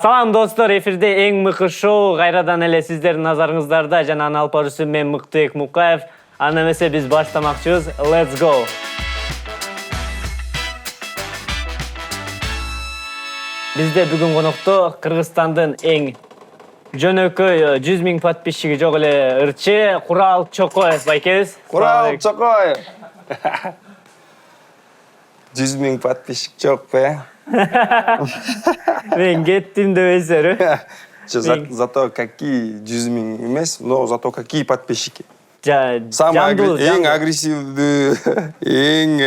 Салам достор, эфирде эң мыкты шоу кайрадан эле сиздердин назарыңыздарда жана анын алып баруучусу мен Мыктыбек Мукаев. Аны эмесе биз баштамакчыбыз. Let's go. Бизде бүгүн конокто Кыргызстандын эң жөнөкөй 100 000 подписчиги жок эле ырчы Курал Чокоев байкебиз. Курал Чокоев. 100 000 подписчик жок бе? Мен кеттим дебейсиңерби? Зато какие 100 000 эмес, но зато какие подписчики. Самый эң агрессивдүү, эң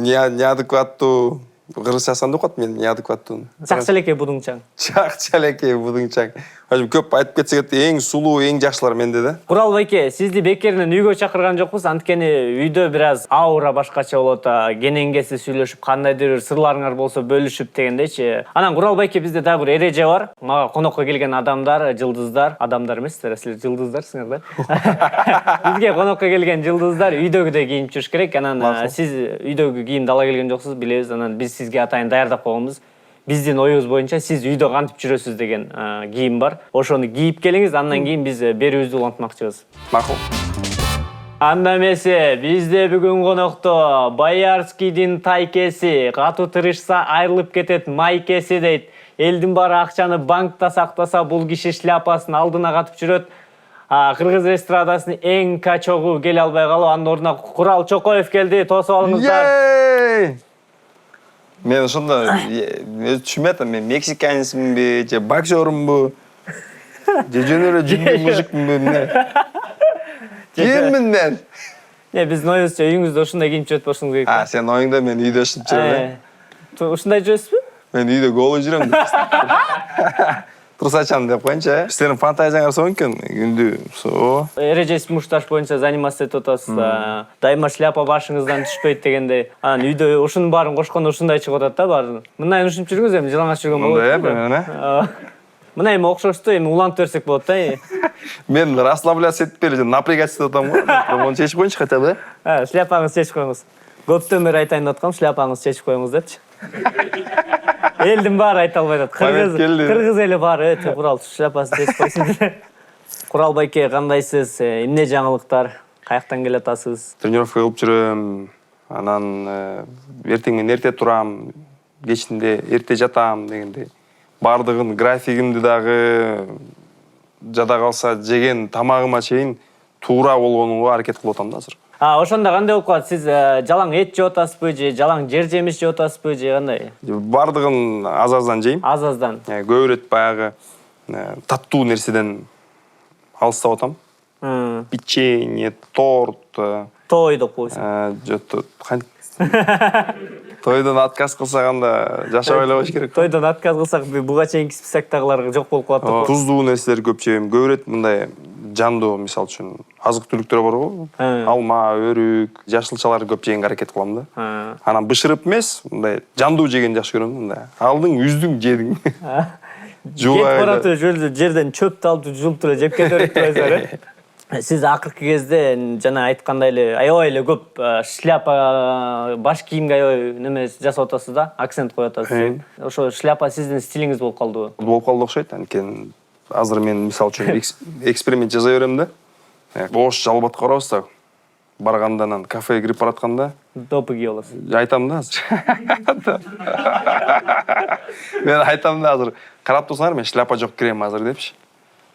неадекваттуу кыргызчасынан окут мен неадекваттуу. Чакчалекей будуңчаң. Чакчалекей будуңчаң. Көп айтып кетсек эң сулуу, эң жакшылар менде да. Курал байке, сизди бекеринен үйгө чакырган жокпуз, анткени үйдө бир аз аура башкача болот, кененгеси сүйлөшүп, кандайдыр бир сырларыңар болсо бөлүшүп дегендейчи. Анан Курал байке бизде дагы бир эреже бар. Мага конокко келген адамдар, жылдыздар, адамдар эмессиздер, силер жылдыздарсыңар да. Бизге конокко келген жылдыздар үйдөгүдөй кийинип жүрүш керек. Анан сиз үйдөгү кийимди ала келген жоксуз, билебиз. Анан биз сизге атайын даярдап койгонбуз. Биздин оюбуз боюнча сиз үйдө кантип жүрөсүз деген кийим бар. Ошону кийип келиңиз, андан кийин биз берүүбүздү улантмакчыбыз. Макул. Анда эмесе, бизде бүгүн конокто Боярскийдин тайкеси, катуу тырышса айрылып кетет майкеси дейт. Элдин баары акчаны банкта сактаса, бул киши шляпасын алдына катып жүрөт. Кыргыз эстрадасынын эң качогу келе албай калып, анын ордуна Курал Чокоев келди. Тосуп алыңыздар. Мен ошондо түшүнбөй атам, мен мексиканецминби, же боксермунбу, же жөн эле жүндүү мужикминби, эмне? Киммин мен? Биздин оюбузча үйүңүздө ушундай кийинип жүрөт болушуңуз керек. Сен оюңда мен үйдө ушинтип жүрөм. Ушундай жүрөсүзбү? Мен үйдө голый жүрөм. Трусачам деп коеюнчу. Силердин фантазияңар сол экен, күндү. Эрежеси мушташ боюнча заниматься этип атасыз. Дайыма шляпа башыңыздан түшпөйт дегендей. Анан үйдө ушунун баарын кошкондо ушундай чыгып атат да баары. Мындай ушинтип жүрүңүз, эми жалаңач жүргөн болот. Мына эми окшошту, эми улантып берсек болот да. Мен расслабляться этип эле напрягаться этип атам го. Муну чечип коеюнчу хотя бы. Шляпаңызды чечип коюңуз. Көптөн бери айтайын деп аткам, шляпаңызды чечип коюңуз депчи. Элдин баары айта албай атат. Кыргыз эли баары өтө Курал шляпасын чечип койсун. Курал байке, кандайсыз? Эмне жаңылыктар? Каяктан келе атасыз? Тренировка кылып жүрөм. Анан эртең менен эрте турам, кечинде эрте жатам дегендей. Бардыгын графигимди дагы жада калса жеген тамагыма чейин туура болгонуга аракет кылып атам да азыр. Ошондо кандай болуп калат? Сиз жалаң эт жеп атасызбы же жалаң жер жемиш жеп атасызбы же кандай? Бардыгын аз-аздан жейм. Аз-аздан. Көп ирет баягы таттуу нерседен алыстап атам. Печенье, торт. Той деп койсуң. Тойдон отказ кылсак анда жашап элебеш керек. Тойдон отказ кылсак буга чейинки спектакльлар жок болуп калат деп. Туздуу нерселер көп жейм. Көп ирет мындай жандуу, мисалы үчүн азык-түлүктөр барго. Алма, өрүк, жашылчалар көп жегенге аракет кылам да. Анан бышырып эмес, мындай жандуу жегенди жакшы көрөм мындай. Алдың, үздүң, жедиң. Кет баратып жерден чөптү алып жулуп эле жеп кетип турасыздар. Сиз акыркы кезде жана айткандай эле аябай эле көп шляпа, баш кийимге аябай неме жасап атасыз да, акцент коюп атасыз. Ошо шляпа сиздин стилиңиз болуп калдыбы? Болуп калды окшойт, анткени азыр мен мисалы үчүн эксперимент жасай берем да. Бош жалбатка барабыз да. Баргандан кафеге кирип баратканда допы кийип аласыз. Айтам да азыр. Мен айтам да азыр. Карап турсаңар, мен шляпа жок кирем азыр депчи.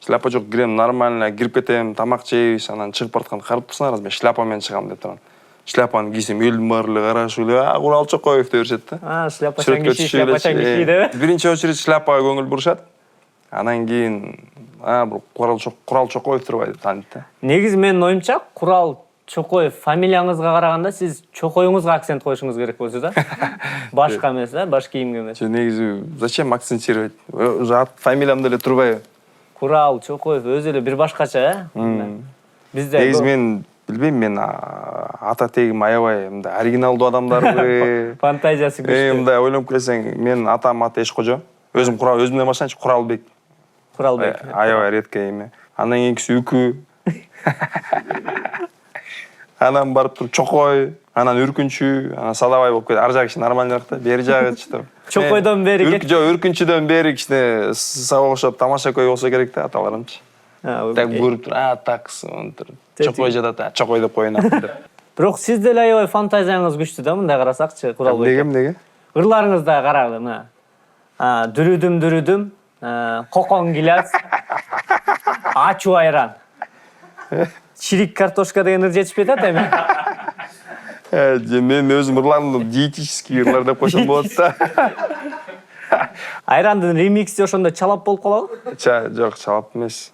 Шляпа жок кирем, нормально кирип кетем, тамак жейбиз, анан чыгып баратканда карап турсаңар, мен шляпа менен чыгам деп турам. Шляпаны кийсем, элдин баары эле карашып эле, Курал Чокоев деп беришет да. Шляпачаң киши деп. Биринчи очередь шляпага көңүл бурушат. Анан кийин Курал Чокоев турбайбы деп тааныйт да. Негизи менин оюмча, Курал Чокоев фамилияңызга караганда сиз чокоюңузга акцент коюшуңуз керек болчу да. Башка эмес да, баш кийимге эмес. Негизи зачем акцентировать? Уже фамилиям деле турбайбы. Курал Чокоев өзү эле бир башкача, Бизде негизи мен билбейм, мен ата тегим аябай мындай оригиналдуу адамдарбы. Фантазиясы күчтүү. Мындай ойлонуп келсең, мен атам аты Эшкожо. Өзүмдөн баштайынчы Куралбек. Куралбек. Аябай редко эме. Андан кийинкиси Үкү. Анан барып туруп Чокой. Анан үркүнчү, анан садабай болуп кетти. Ар жагы кичине нормальныраак да, бери жагычы деп. Чокойдон бери кет. Жок, үркүнчүдөн бери кичине сага окшоп тамаша көй болсо керек да аталарымчы. Так көрүп туруп, так, чокой жатат, чокой деп коеюн деп. Бирок сиз деле аябай фантазияңыз күчтүү да, мындай карасакчы, Куралбек. Эмнеге? Ырларыңызда карагыла, мына. Дүрүдүм, кокон гиляс, ачуу айран. Чирик картошка деген ыр жетишпей атат эми. Мен өзүм ырларымды диетический ырлар деп койсом болот да. Айрандын ремикси ошондо чалап болуп калабы? Жок, чалап эмес.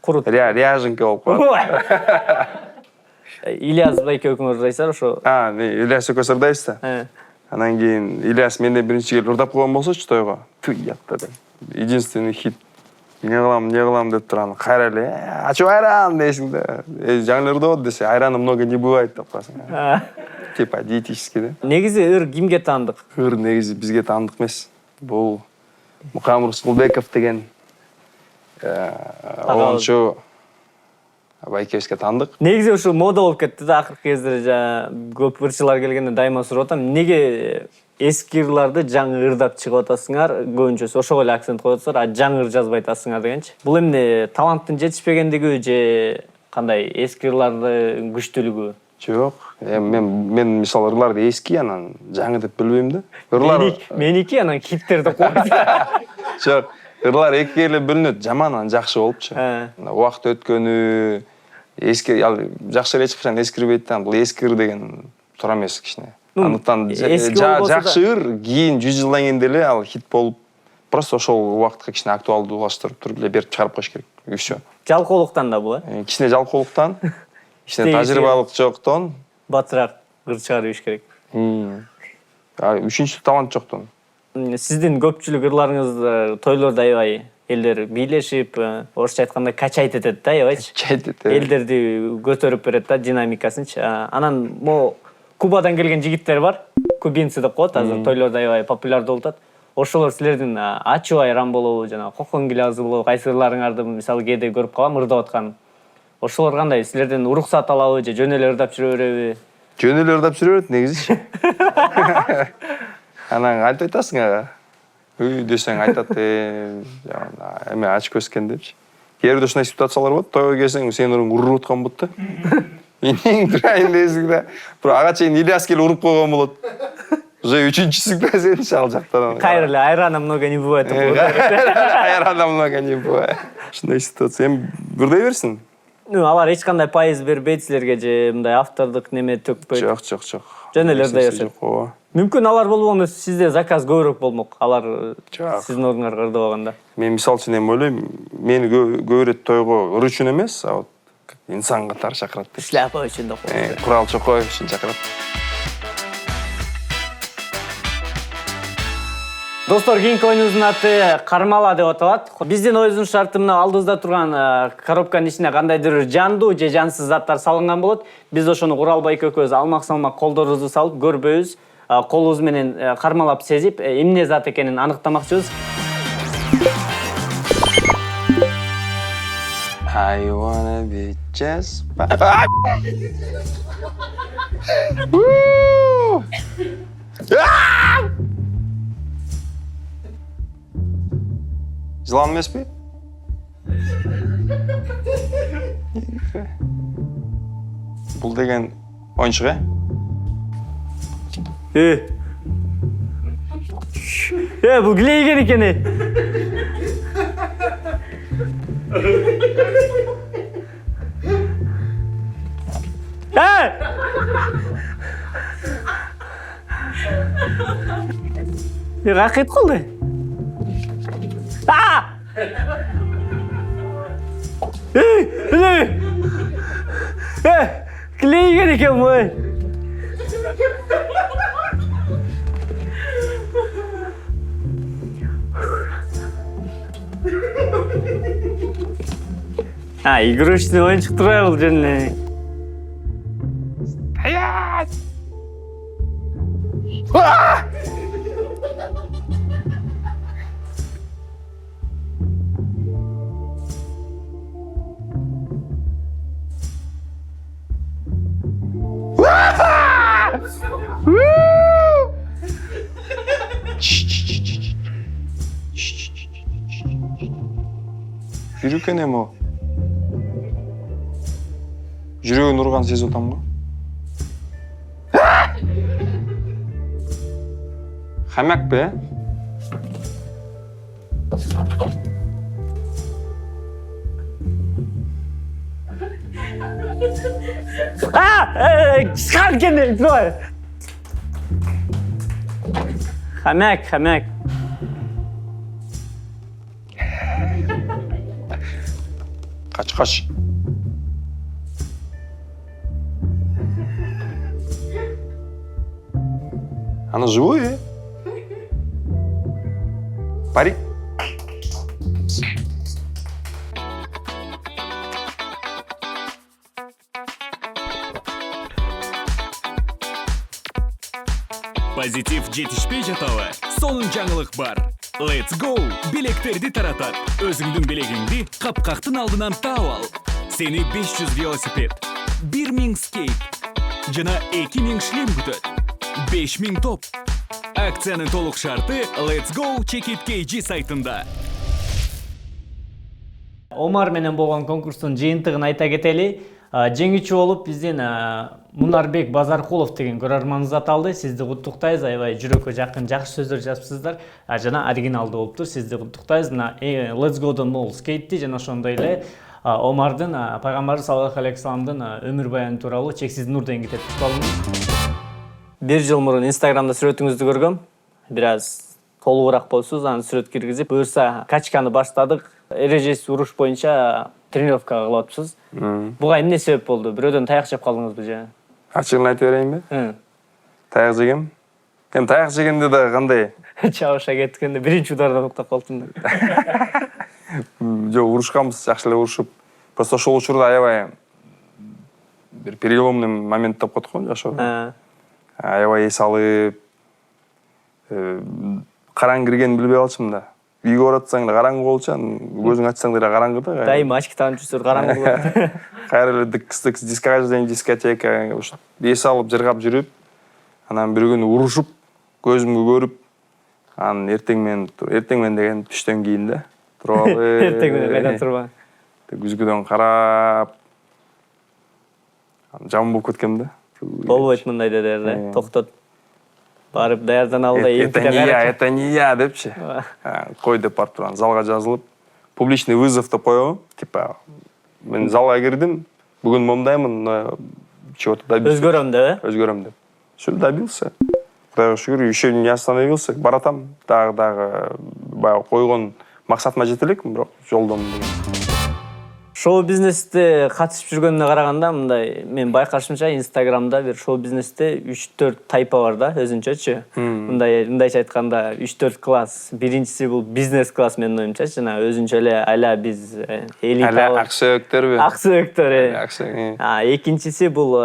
Курут. Ряженка болуп калат. Ильяс байке өкүңөр ырдайсыздар ошо. Ильяс экөөбүз ырдайбыз да. Анан кийин Ильяс менден биринчи келип ырдап койгон болсочу тойго. Ятта деп. Единственный хит. Не кылам деп турган. Кайра эле ачуу айран дейсиң да. Жаңы ырдап десе, айрана много не бывает деп каласың. Типа диетический да. Негизи ыр кимге таандык? Ыр негизи бизге таандык эмес. Бул Мукам Рыскулбеков деген оңчу байкебизге таандык. Негизи ушу мода болуп кетти да акыркы кезде, көп ырчылар келгенде дайыма сурап атам, эмнеге эски ырларды жаңы ырдап чыгып атасыңар, көбүнчөсү ошого эле акцент коюп атасыңар, а жаңы ыр жазбай атасыңар дегенчи. Бул эмне таланттын жетишпегендиги же кандай эски ырларды күчтүүлүгү? Жок, мен мисалы ырларды эски, анан жаңы деп билбейм да. Ырлар меники анан хиттер деп коет. Жок, ырлар экиге эле бөлүнөт, жаман анан жакшы болупчу. Убакыт өткөнү, эски жакшы эле эч качан эскирбейт да, бул эски ыр деген туура эмес кичине. Андыктан жакшы ыр кийин 100 жылдан кийин деле ал хит болуп, просто ошол убакытка кичине актуалдуулаштырып туруп эле берип чыгарып коюш керек. И всё. Жалкоолуктан да бул, Кичине жалкоолуктан, кичине тажрыйбалык жоктон батыраак ыр чыгарып иш керек. Үчүнчү талант жоктон. Сиздин көпчүлүк ырларыңыз тойлордо аябай элдер бийлешип, орусча айтканда качать этет да, аябайчы. Качать этет. Элдерди көтөрүп берет да, динамикасынчы. Анан могу Кубадан келген жигиттер бар. Кубинцы деп коет, азыр тойлордо аябай популярдуу болуп атат. Ошолор силердин ачуу айран болобу, жана кокон гилязы болобу, кайсы ырларыңарды мисалы кээде көрүп калам ырдап аткан. Ошолор кандай? Силерден уруксат алабы же жөн эле ырдап жүрө береби? Жөн эле ырдап жүрө берет негизичи. Анан айтып атасың ага. Десең айтат, эме ачып өскөн депчи. Кээ бирде ушундай ситуациялар болот, тойго келсең, сенин ырың уруп аткан болот да. Энең турайын десең да, бирок ага чейин Ильяс келип уруп койгон болот. Уже үчүнчүсүң да сен ал жактан. Кайра эле айрана много не бывает. Айрана много не бывает. Ушундай ситуация. Эми ырдай берсин. Алар эч кандай пайыз бербейт силерге же мындай автордук неме төкпөйт. Жок. Жөн эле ырдай беришет. Мүмкүн алар болбогондо сизде заказ көбүрөөк болмок. Алар сиздин ордуңарга ырдап алганда. Мен мисалы үчүн эми ойлойм, мени көбүрөөк тойго ыр үчүн эмес, а вот инсан катары чакырат деп. Шляпа үчүн деп коет. Курал Чокоев үчүн чакырат. Достор, кийинки оюнубуздун аты кармала деп аталат. Биздин оюнубуздун шарты мына алдыбызда турган коробканын ичине кандайдыр жандуу же жансыз заттар салынган болот. Биз ошону Куралбек экөөбүз алмак-салмак колдорубузду салып көрбөйбүз. Колубуз менен кармалап сезип, эмне зат экенин аныктамакчыбыз. I wanna be just Жылан эмеспи? Бул деген оюнчук, Бул килейген экен. Рахет кылды. Килейген экен бул. Игрушечный оюнчук турбайбы бул жөн эле. Жүрөк эне могу. Жүрөгүн урган сезип атам го. Хамак бе? Çıkar kendini. Hamak. Kaç. Она живое? Парик? Позитив жетишпей жатабы? Сонун жаңылык бар. Let's go! Билектерди таратат. Өзүңдүн билегиңди капкактын алдынан таап ал. Сени 500 велосипед, 1000 скейт жана 2000 шлем күтөт. 5000 топ. Акциянын толук шарты Let's go Check-it KG сайтында. Омар менен болгон конкурстун жыйынтыгын айта кетели. Жеңүүчү болуп биздин Мунарбек Базаркулов деген көрөрманыбыз аталды. Сизди куттуктайбыз. Аябай жүрөккө жакын жакшы сөздөр жазыпсыздар. Жана оригиналдуу болуптур. Сизди куттуктайбыз. Мына Let's Go'дон мол скейтти жана ошондой эле Омардын пайгамбарыбыз саллаллаху алейхи вассаламдын өмүр баяны тууралуу чексиз нур деген китепти тутталдым. 1 жыл мурун Инстаграмда сүрөтүңүздү көргөм. Бир аз толугураак болсуз, аны сүрөт киргизип, буюрса качканы баштадык. Эрежесиз уруш боюнча тренировка кылып атпсыз. Буга эмне себеп болду? Бирөөдөн таяк жеп калдыңызбы же? Ачыгын айта берейинби? Таяк жегем. Эми таяк жегенде да кандай? Чабыша кеткенде биринчи удардан уктап калдым. Жок, урушканбыз, жакшы эле урушуп. Просто ошол учурда аябай бир переломный момент деп коет го жашоодо. Аябай эс алып, караң киргенин билбей калчумун да. Үйгө баратсаң да караңгы болчу, көзүң ачсаң да караңгы да. Дайыма очки таанып жүрсөң караңгы болот. Кайра эле дискотека, ошо эс алып жыргап жүрүп, анан бир күнү урушуп, көзүмгө көрүп, анан эртең менен деген түштөн кийин да. Туруп алып. Эртең менен кайда турба. Күзгүдөн карап, жаман болуп кеткем да. Болбойт мындай дедер, токтот. Барып даярдан ал да это не я депчи. Кой деп барып турган, залга жазылып, публичный вызов деп коём. Типа, мен залга кирдим, бүгүн момдаймын, чего-то добился. Өзгөрөм деп, Өзгөрөм деп. Все добился. Кудайга шүгүр, еще не остановился. Баратам, дагы баягы койгон максатыма жете элекмин, бирок жолдомун деген. Шоу-бизнесте катышып жүргөнүнө караганда, мындай мен байкашымча Инстаграмда бир шоу-бизнесте 3-4 тайпа бар да, өзүнчөчү. Мындайча айтканда 3-4 класс. Биринчиси бул бизнес класс менин оюмча, жана өзүнчө эле аля биз элита. Аля аксөктөрбү? Аксөктөр. Экинчиси бул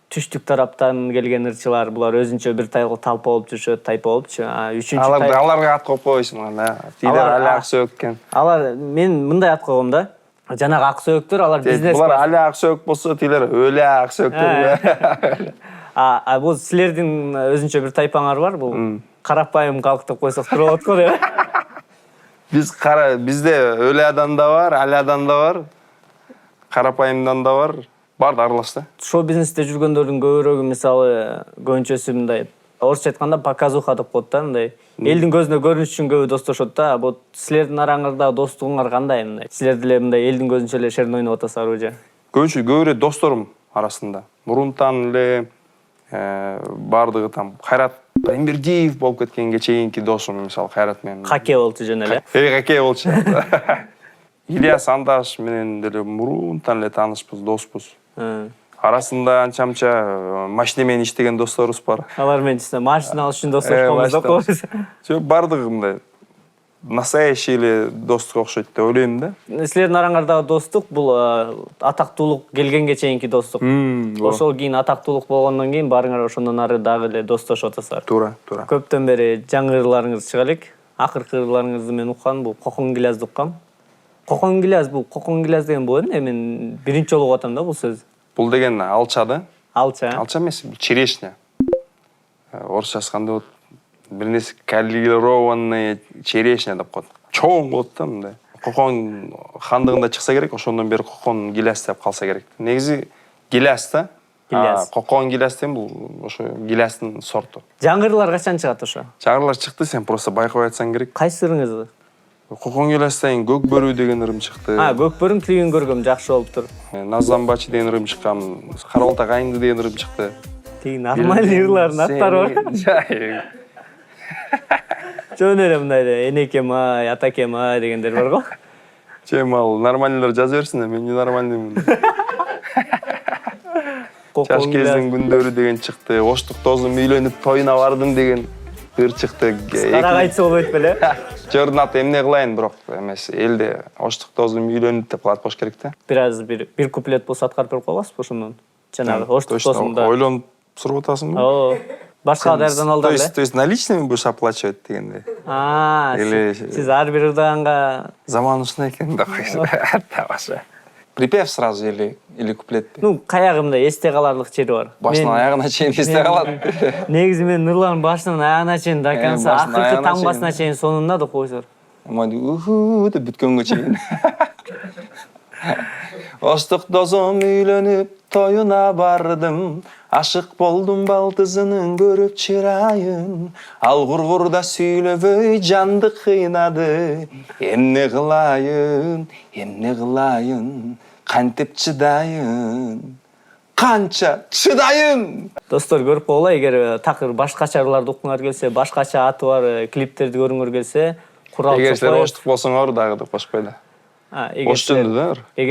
түштүк тараптан келген ырчылар, булар өзүнчө бир талпа болуп жүрүшөт, тайпа болупчу. Үчүнчү тайпа. Аларга ат коюп койсуң анда. Тилер аля аксөк экен. Алар мен мындай ат койгом да. Жанагы аксөктөр, алар бизнес. Булар аля аксөк болсо, тилер өлө аксөктөр. Бул силердин өзүнчө бир тайпаңар бар, бул карапайым калк деп койсок турат го деп. Бизде өлө адам да бар, аля адам да бар, карапайымдан да бар. Барды аралаш да. Шоу-бизнесте жүргөндөрдүн көбүрөөгү мисалы көбүнчөсү мындай орусча айтканда показуха деп коет да, мындай элдин көзүнө көрүнүш үчүн көбү достошот да. Бул силердин араңызда достугуңар кандай мындай? Силер деле мындай элдин көзүнчө эле шерин ойноп атасыңарбы же? Көбүрөөк досторум арасында. Мурунтан эле бардыгы там Кайрат Эмбердиев болуп кеткенге чейинки досум, мисалы Кайрат менен. Хаке болчу жөн эле. Хаке болчу. Ильяс Андаш менен деле мурунтан эле таанышпыз, доспуз. Арасында анча-мынча машина менен иштеген досторубуз бар. Алар менен машина алыш үчүн достоштугубуз окуп. Жок, бардыгы мындай настоящий эле достук окшойт деп ойлойм да. Силердин араңардагы достук бул атактуулук келгенге чейинки достук. Ошол кийин атактуулук болгондон кийин барыңар ошондон ары дагы эле достошуп атасыздар. Туура. Көптөн бери жаңы ырларыңыз чыга элек. Акыркы ырларыңызды мен уккан, бул Кокон Гиляз уккам. Кокон Гиляз деген бул эмне? Мен биринчи жолу угатам да бул сөз. Бул деген алча да. Алча. Алча эмес, черешня. Орусча айтканда бир нерсе каллированный черешня деп коет. Чоң болот да мындай. Кокон хандыгында чыкса керек, ошондон бери кокон гиляс деп калса керек. Негизи гиляс да. Гиляс. Кокон гиляс деген бул ошо гилястын сорту. Жаңгырлар качан чыгат ошо? Жаңгырлар чыкты, сен просто байкабай атсаң керек. Кайсы ырыңыз? Кокон гилястан көк бөрү деген ырым чыкты. Көк бөрүн клигин көргөм, жакшы болуптур. Назамбачы деген ырым чыккан, Каралта кайынды деген ырым чыкты. Тиги нормальный ырлардын аттары бар. Жөн эле мындай энекем ай, атакем ай дегендер бар го. Чемал нормальныйлар жаза берсин, мен нормальныймын. Жаш кездин күндөрү деген чыкты. Оштук досум үйлөнүп тоюна бардым деген ыр чыкты. Карак айтса болбойт беле? Жөрдүн аты эмне кылайын, бирок эмес, элде оштук досум үйлөнүп деп кылат болуш керек да. Бир куплет болсо аткарып берип коебузбы ошондон? Жанагы оштук досумда. Ойлонуп сурап атасыңбы? Башка адардан алдар эле. То есть наличными будешь оплачивать дегенде. Сиз ар бир ырданга Заман ушундай экен да койсо. Табаша. Припев сразу или куплет? Ну, каягымда эсте каларлык жери бар. Башынан аягына чейин эсте калат. Негизи мен ырлардын башынан аягына чейин до конца, акыркы таңбасына чейин сонуна да койсор. Мындай уху деп бүткөнгө чейин. Оштук досум үйлөнүп тоюна бардым. Ашык болдум балтызынын көрүп чырайын. Ал кургурда сүйлөбөй жанды кыйнады. Эмне кылайын, кантип чыдайын, канча чыдайын. Достор, көрүп койгула, эгер такыр башкача ырларды уккуңар келсе, башкача аты бар клиптерди көрүңөр келсе, Курал Эгер силер Чокоев. оштук болсоңор дагы деп кошпой да. Эгер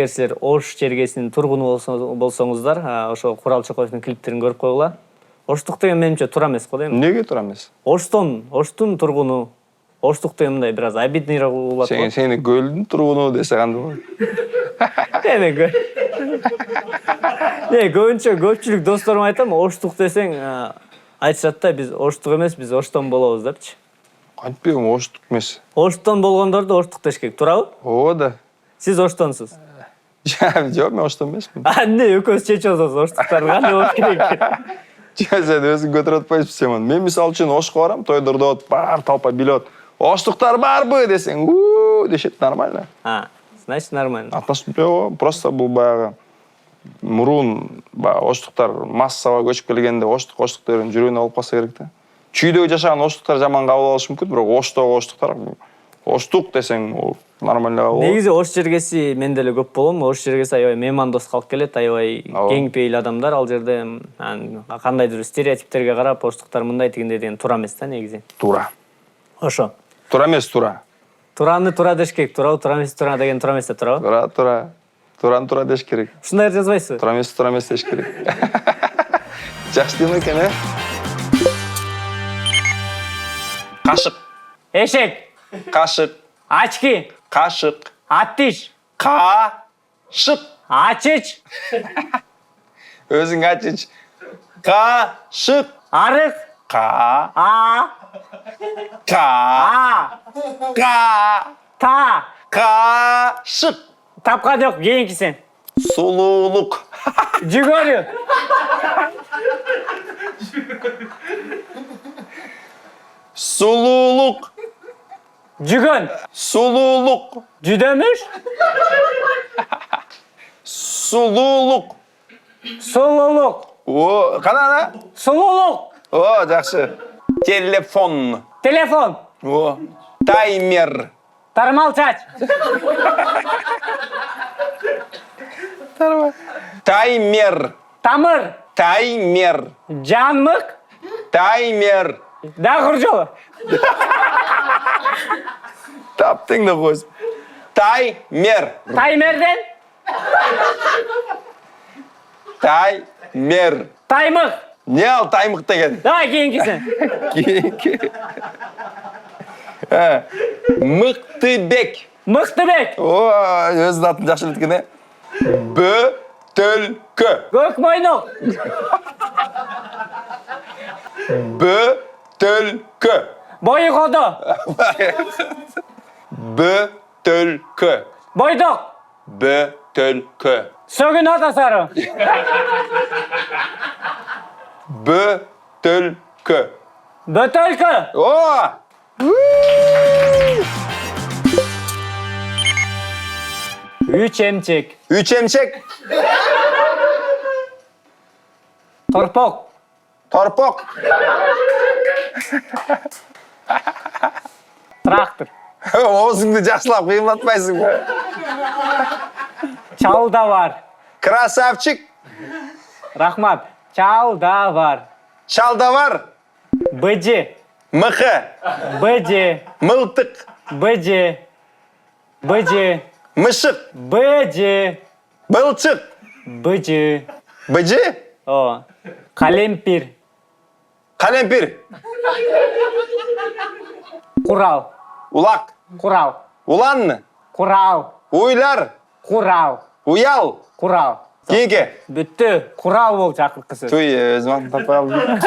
силер Ош чергесинин тургуну болсоңуздар, ошо Курал Чокоевдин клиптерин көрүп койгула. Оштук деген менимче туура эмес го дейм. Эмнеге туура эмес? Оштун тургуну. Оштук деген мындай бир аз обидныйраак болот. Сени көлдүн тургуну десе кандай болот? Көбүнчө көпчүлүк досторум айтам, оштук десең, айтышат да, биз оштук эмес, биз оштон болобуз депчи. Кантпегим оштук эмес. Оштон болгондорду оштук деш керек, туурабы? Ооба да. Сиз оштонсуз. Жок, мен оштон эмесмин. Эмне экөөбүз чечип атабыз, оштуктар кандай болуш керек? Сен өзүң көтөрүп атпайсың сен. Мен мисалы үчүн Ошко барам, тойдордо бар толпа билет. Оштуктар барбы десең, дешет, нормально. Значит, нормально. Просто бул баягы мурун оштуктар массаға көчүп келгенде оштуктардын жүрөгүнө алып калса керек да. Чүйдөгү жашаган оштуктар жаман кабыл алышы мүмкүн, бирок Оштогу оштуктар оштук десең, нормально кабыл алат. Негизи Ош жергеси менде эле көп болом. Ош жергеси аябай меймандос калып келет, аябай кең пейил адамдар ал жерде. Кандайдыр стереотиптерге карап, оштуктар мындай тигиндей деген туура эмес да негизи. Туура. Ошо. Туура эмес, туура. Тураны туура деш керек, тура эмес, туура деген туура эмес деп туурабы? Туура. Тураны туура деш керек. Ушундай жазбайсызбы? Туура эмес деш керек. Жакшы дем экен, Кашык. Эшек. Кашык. Ачки. Кашык. Аттиш. Кашык. Ачыч. Өзүң ачыч. Кашык. Арык. Та. Кашык. Тапкан жок, кийинки сен. Сулуулук. Жүгөрү. Сулуулук. Жүгөн. Сулуулук. Жүдөмүш. Сулуулук. Сулуулук. Кана? Сулуулук. Жакшы. Телефон. Телефон. Таймер. Тармалчач. Таймер. Тамыр. Таймер. Жанмык. Таймер. Дагы жолу. Таптың да койсуп. Таймер. Таймерден. Таймер. Таймык. Не ал таймык деген? Давай кийинки сен. Мыктыбек. Мыктыбек. Өзүнүн атын жакшы билет экен, Бөтөлкө. Көк мойнок. Бөтөлкө. Бойкодо. Бөтөлкө. Бойдок. Бөтөлкө. Сөгүн атасары. Бөтөлкө. Бөтөлкө. 3 эмчек. 3 эмчек. Торпок. Торпок. Трактор. Оозуңду жакшылап кыймылатпайсыңбы? Чалдавар. Красавчик. Рахмат. Чалдавар. Чалдавар. Быжы. Мыкы. Быжы. Мылтык. Быжы. Быжы. Мышык. Быжы. Былчык. Быжы. Быжы. О. Калемпир. Калемпир. Курал. Улак. Курал. Уланны. Курал. Уйлар. Курал. Уял. Курал. Кийинки. Бүттү. Курал болуп акыркысы. Туй, өзүм атын таппай алдым.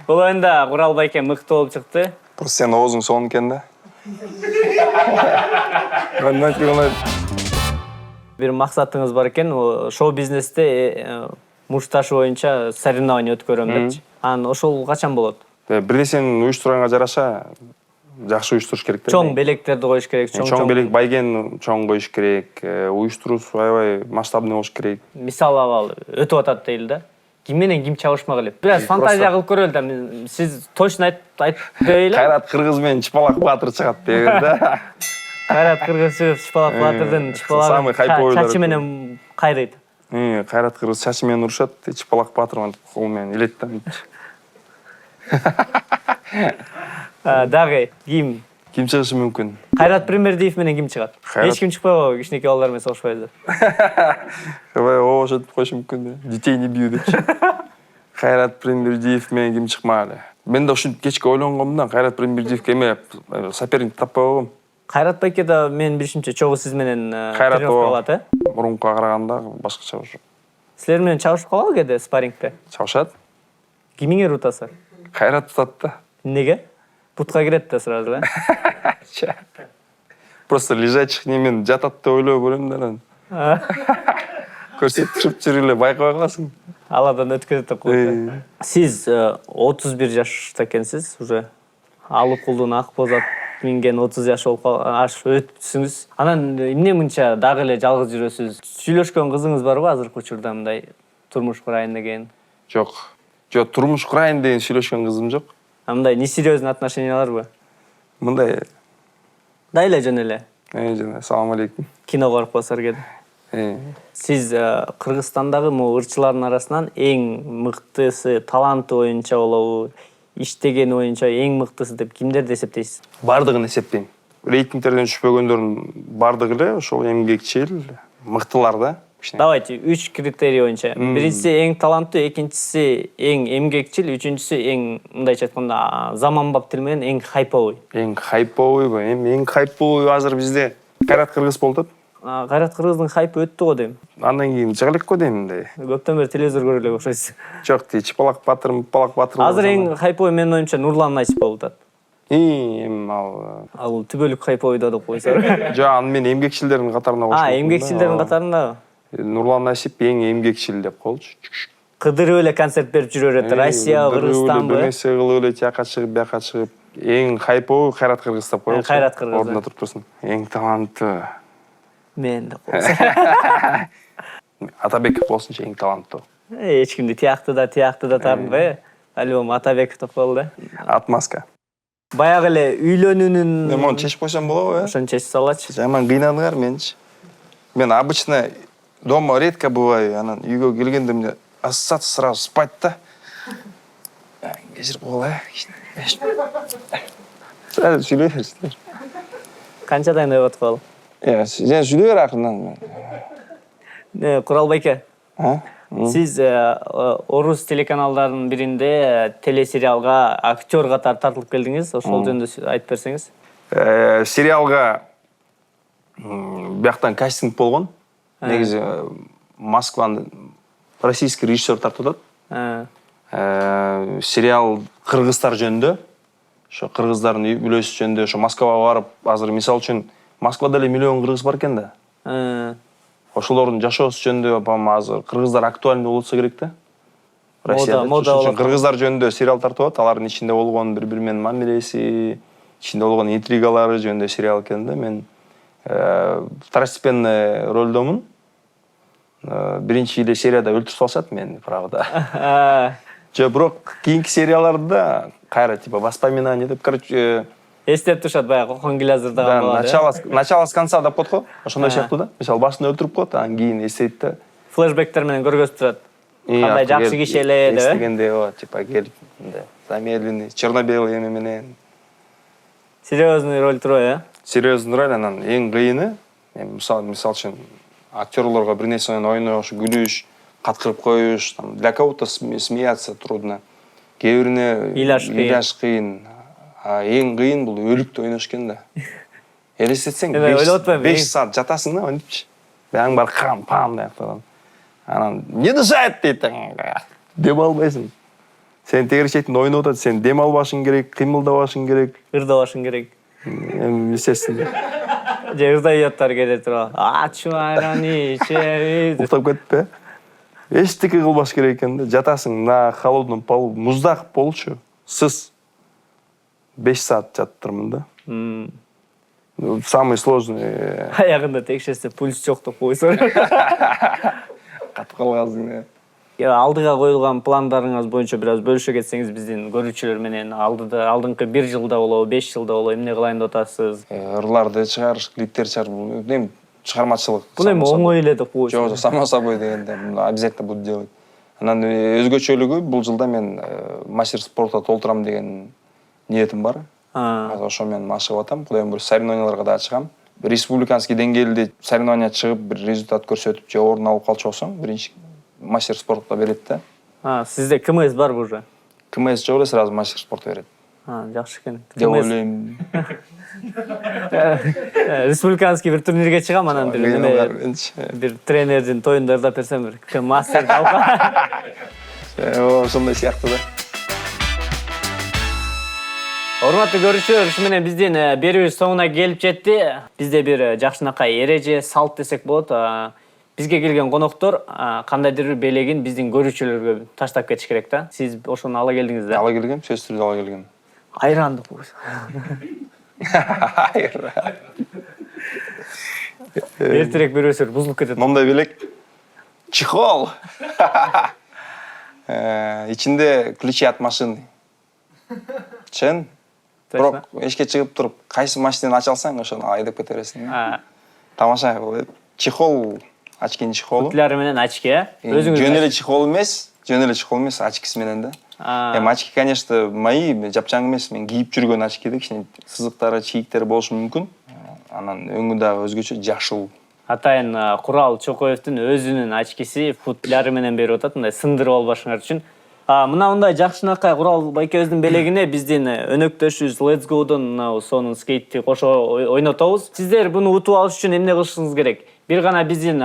Бул оюнда Курал байке мыкты болуп чыкты. Просто сен оозуң сонун экен да. Бир максатыңыз бар экен, шоу бизнесте мушташы боюнча соревнование өткөрөм депчи. Анан ошол качан болот? Бир нерсени уюштурганга жараша жакшы уюштуруш керек да. Чоң белектерди коюш керек, чоң белек байген чоң коюш керек, уюштуруусу аябай масштабный болуш керек. Мисал абал өтүп атат дейли да. Ким менен ким чабышмак эле. Бираз фантазия кылып көрөлү да. Сиз точно айтпай эле. Кайрат Кыргыз менен Чыпалак Баатыр чыгат деген да. Кайрат Кыргыз чыгып Чыпалак Баатырдын Самый хайповый чачы менен кайрыйт. Кайрат Кыргыз чачы менен урушат, Чыпалак Баатыр кол менен илет да. Дагы Ким чыгышы мүмкүн? Кайрат Премердиев менен ким чыгат? Эч ким чыкпайбы, кичинекей балдар менен согушпайбы. Ошентип коюшу мүмкүн да. Детей не бью депчи. Кайрат Премердиев менен ким чыкмак эле. Мен да ушинтип кечке ойлонгом да, Кайрат Премердиевке эме соперник таппай койгом. Кайрат байке да мен билишимче чогуу сиз менен Кайрат тренировка кылат, мурункуга караганда башкача болушу. Силер менен чабышып калабы кээде спаррингде? Чабышат. Кимиңер утаса? Кайрат утат да. Эмнеге? Бутка кирет да сразу, Просто лежачих немен жатат деп ойлоп көрөм да анан. Көрсөтүп туруп жүрүп эле байкабай каласың. Аладан өткөзүп деп коет. Сиз 31 жашта экенсиз, уже алып кулдун ак боз ат минген 30 жаш болуп өтсүңүз. Анан эмне мынча дагы эле жалгыз жүрөсүз? Сүйлөшкөн кызыңыз барбы азыркы учурда мындай турмуш курайын деген? Жок. Жок, турмуш курайын деген сүйлөшкөн кызым жок. Мындай несерьезный отношенияларбы? Мындай. Да эле жөн эле. Жана, ассаламу алейкум. Кино көрүп басар кеде. Сиз Кыргызстандагы ырчылардын арасынан эң мыктысы, таланты боюнча болобу, иштеген боюнча эң мыктысы деп кимдерди эсептейсиз? Бардыгын эсептейм. Рейтингтерден түшпөгөндөрдүн бардыгы эле ошол эмгекчил, мыктылар да. Давайте 3 критерий боюнча. Биринчиси эң таланттуу, экинчиси эң эмгекчил, үчүнчүсү эң мындайча айтканда заманбап тил менен эң хайповый. Эң хайповыйбы? Эң хайповый азыр бизде Кайрат Кыргыз болуп атат. Кайрат Кыргыздын хайпы өттү го дейм. Андан кийин чыга элек го дейм мындай. Көптөн бери телевизор көрө элек окшойсуз. Жок, Чыпалак Баатыр. Азыр эң хайповый менин оюмча Нурлан Насип болуп атат. Эми Ал түбөлүк хайповый да деп койсо. Жок, аны мен эмгекчилдердин катарына кошуп. Эмгекчилдердин катарында. Нурлан Насип эң эмгекчил деп коелучу. Кыдырып эле концерт берип жүрөр эт. Россия, Кыргызстанбы. Нерсе кылып эле тияка чыгып, бияка чыгып. Эң хайповый Кайрат Кыргыз деп коелучу. Кайрат Кыргыз. Ордунда туруп турсун. Эң таланттуу. Мен деп койсо. Атабеков болсунчу эң таланттуу. Эч кимди тиякты да тартынбай. Альбом Атабеков деп коелду. Отмазка. Баягы эле үйлөнүүнүн Мен муну чечип койсом болобу, ошону чечип салачы. Жаман кыйнадыңар менчи. Мен обычно дома редко бываю, анан үйгө келгенде мне ассоциация сразу спать да. Кечирип кой. Сразу сүйлөй берсиңер. Канчадан деп аткалы? Сен сүйлөй бер акырынан. Курал байке. Сиз орус телеканалдарынын биринде телесериалга актер катары тартылып келдиңиз. Ошол жөнүндө айтып берсеңиз. Сериалга бияктан кастинг болгон. Негизи Москванын российский режиссер тартып атат. Сериал кыргыздар жөнүндө. Ошо кыргыздардын үлөсү жөнүндө ошо Москвага барып, азыр мисал үчүн Москвада эле миллион кыргыз бар экен да. Ошолордун жашоосу жөнүндө азыр кыргыздар актуальный болсо керек да. Россияда. Кыргыздар жөнүндө сериал тартып атат. Алардын ичинде болгон бири-бири менен мамилеси, ичинде болгон интригалары жөнүндө сериал экен да. Мен второстепенный рөлдөмүн. Биринчи эле серияда өлтүрүп салышат мени, правда. Жо, бирок кийинки серияларда кайра типа воспоминания деп, короче, эстеп турушат баягы Кокон Глазырда да, болот. начало с конца деп коет го. Ошондой сыяктуу да. Мисалы башында өлтүрүп коет, анан кийин эстейт да. Флешбектер менен көргөзүп турат. Кандай жакшы киши эле деп. Эстегенде о, типа келип, замедленный, черно-белый эме менен. Серьезный роль турбайбы, Серьезный роль, анан эң кыйыны, мисал үчүн актерлорго бир нерсе менен ойнош, күлүш, каткырып коюш, там для кого-то смеяться трудно. Кээ бирине ыйлаш кыйын. А эң кыйын бул өлүктү ойнош экен да. Элестетсең 5 саат жатасың да, мынтипчи. Баң бар пам даяктан. Анан не дышать дейт. Дем албайсың. Сен тегерек четинде ойноп атат, сен дем албашың керек, кыймылдабашың керек, ырдабашың керек. Естественно. Же ырдайаттар келе туруп, ачуарани, чеви. Уктап кетпе. Эчтеке кылбаш керек экен да. Жатасың на холодном полу, муздак болчу. Сыз 5 саат жаттырмын да. Самый сложный. Аягында текшерсе пульс жок деп койсо. Катып калгансың. Алдыга коюлган пландарыңыз боюнча бир аз бөлүшө кетсеңиз биздин көрүүчүлөр менен алдыңкы 1 жылда болобу, 5 жылда болобу эмне кылайын деп атасыз? Ырларды чыгарыш, клиптер чыгарып, эми чыгармачылык. Бул эми оңой эле деп койсо. Жок, само собой дегенде обязательно буду делать. Анан өзгөчөлүгү бул жылда мен мастер спорта толтурам деген ниетим бар. Ошо мен машыгып атам. Кудайым буйруса соревнованияларга да чыгам. Республиканский деңгээлде соревнования чыгып, бир результат көрсөтүп, же орун алып калчу болсоң, биринчи мастер спортта берет да. Сизде КМС барбы уже? КМС жок эле, сразу мастер спорт берет. Жакшы экен. Деп ойлойм. Республиканский бир турнирге чыгам, анан бир тренердин тоюнда ырдап берсем, бир мастер алка. Ошондой сыяктуу да. Урматтуу көрүүчүлөр, ушу менен биздин берүүбүз соңуна келип жетти. Бизде бир жакшынакай эреже, салт десек болот. Бизге келген коноктор кандайдыр бир белегин биздин көрүүчүлөргө таштап кетиш керек да. Сиз ошону ала келдиңиз да. Ала келгем, сөзсүз түрдө ала келгем. Айранды койсо. Эртерээк бербесер бузулуп кетет. Момдай белек. Чехол. Ичинде ключи от машины. Чын? Бирок эшикке чыгып туруп, кайсы машинени ача алсаң, ошону айдап кете бересиң. Тамаша. Чехол, очкинин чехолу. Футляры менен очки, өзүңүз. Жөн эле чехол эмес, очкиси менен да. Очки, конечно, мои, жапчаң эмес, мен кийип жүргөн очки да, кичине сызыктары, чийиктери болушу мүмкүн. Анан өңү дагы өзгөчө жашыл. Атайын Курал Чокоевдин өзүнүн очкиси футляры менен берип атат, мындай сындырып албашыңар үчүн. Мындай жакшынакай Курал байкебиздин белегине биздин өнөктөшүбүз Let's Go'дон сонун скейтти кошо ойнотобуз. Сиздер буну утуп алыш үчүн эмне кылышыңыз керек? Бир гана биздин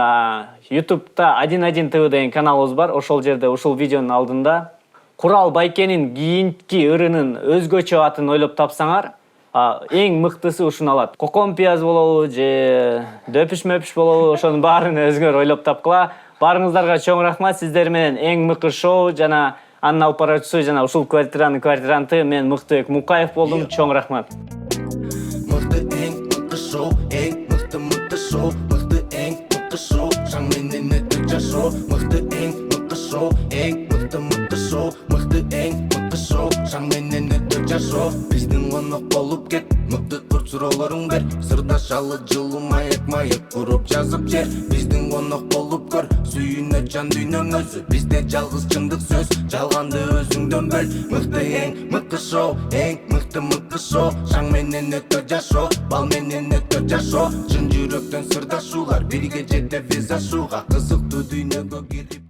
YouTube'да 1-1 TV деген каналыбыз бар. Ошол жерде ушул видеонун алдында Курал байкенин кийинки ырынын өзгөчө атын ойлоп тапсаңар, эң мыктысы ушуну алат. Кокон пияз болобу же дөпүш болобу, ошонун баарын өзүңөр ойлоп тапкыла. Барыңыздарга чоң рахмат. Сиздер менен эң мыкты шоу жана анын алып баруучусу жана ушул квартиранты мен Мыктыбек Мукаев болдум. Чоң рахмат. Мыкты эң мыкты шоу, эң мыкты шоу, мыкты эң мыкты шоу, шаң менен өтүп жашоо. Мыкты эң мыкты шоу, эң мыкты шоу, мыкты эң мыкты шоу, шаң менен өтүп жашоо. Биздин конок болуп кет, мыкты курт суроолоруң бер. Сырдашалы жылуу маек куруп жазып жер. Биздин конок болуп көр, сүйүнө жан дүйнөң өзү. Бизде жалгыз чындык сөз, жалганды өзүңдөн бөл. Мыкты эң мыкты шоу, эң мыкты шоу, шаң менен өтө жашоо, бал менен өтө жашоо. Чын жүрөктөн сырдашуулар, бирге жетебиз ашууга, кызыктуу дүйнөгө кирип